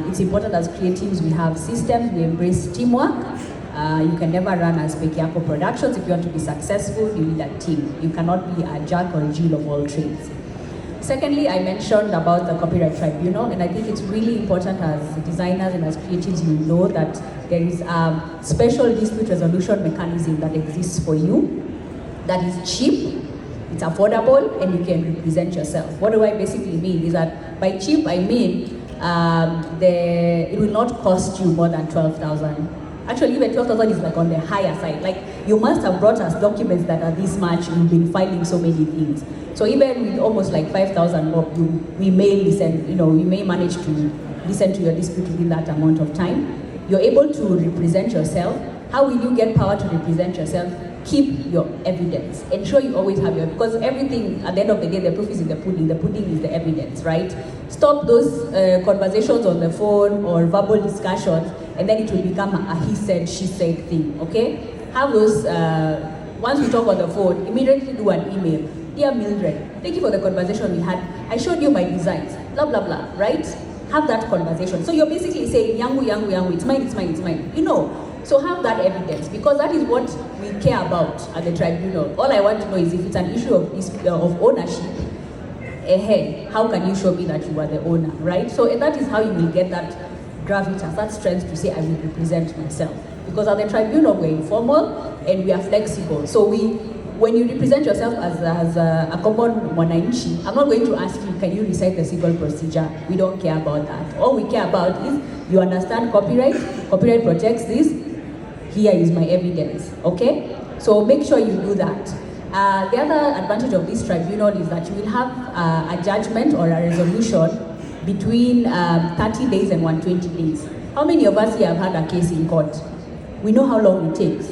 it's important as creatives we have systems, we embrace teamwork. You can never run as peke yako productions. If you want to be successful, you need a team. You cannot be a jack or Jill of all trades. Secondly, I mentioned about the copyright tribunal, and I think it's really important as designers and as creatives you know that there is a special dispute resolution mechanism that exists for you that is cheap, it's affordable, and you can represent yourself. What do I basically mean is that by cheap I mean it will not cost you more than 12,000. Actually, even 12,000 is like on the higher side. Like, you must have brought us documents that are this much, you've been filing so many things. So even with almost like 5,000 more, we may listen, we may manage to listen to your dispute within that amount of time. You're able to represent yourself. How will you get power to represent yourself? Keep your evidence. Ensure you always have because everything, at the end of the day, the proof is in the pudding is the evidence, right? Stop those conversations on the phone or verbal discussions, and then it will become a he said, she said thing, okay? Have those, once we talk on the phone, immediately do an email. Dear Mildred, thank you for the conversation we had. I showed you my designs, blah, blah, blah, right? Have that conversation. So you're basically saying, yangu, yangu, yangu, it's mine, it's mine, it's mine. So have that evidence, because that is what we care about at the tribunal. All I want to know is if it's an issue of ownership, how can you show me that you are the owner, right? So that is how you will get that gravitas, that strength to say, I will represent myself. Because at the tribunal, we're informal and we are flexible. So when you represent yourself as a common mwananchi, I'm not going to ask you, can you recite the civil procedure? We don't care about that. All we care about is you understand copyright protects this, here is my evidence, okay? So make sure you do that. The other advantage of this tribunal is that you will have a judgment or a resolution between 30 days and 120 days. How many of us here have had a case in court? We know how long it takes,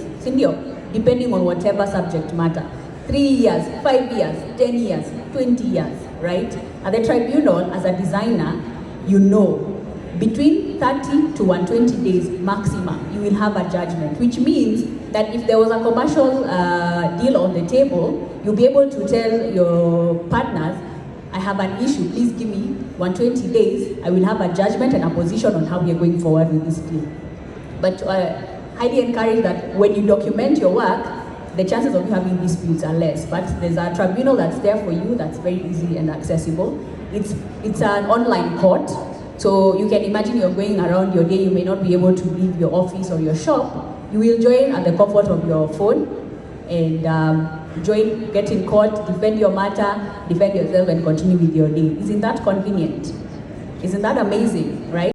depending on whatever subject matter. 3 years, 5 years, 10 years, 20 years, right? At the tribunal, as a designer, between 30 to 120 days maximum, you will have a judgment, which means that if there was a commercial deal on the table, you'll be able to tell your partners, I have an issue, please give me 120 days, I will have a judgment and a position on how we are going forward with this deal. But highly encourage that when you document your work, the chances of you having disputes are less. But there's a tribunal that's there for you, that's very easy and accessible. It's an online court. So you can imagine you're going around your day, you may not be able to leave your office or your shop. You will join at the comfort of your phone and get in court, defend your matter, defend yourself and continue with your day. Isn't that convenient? Isn't that amazing, right?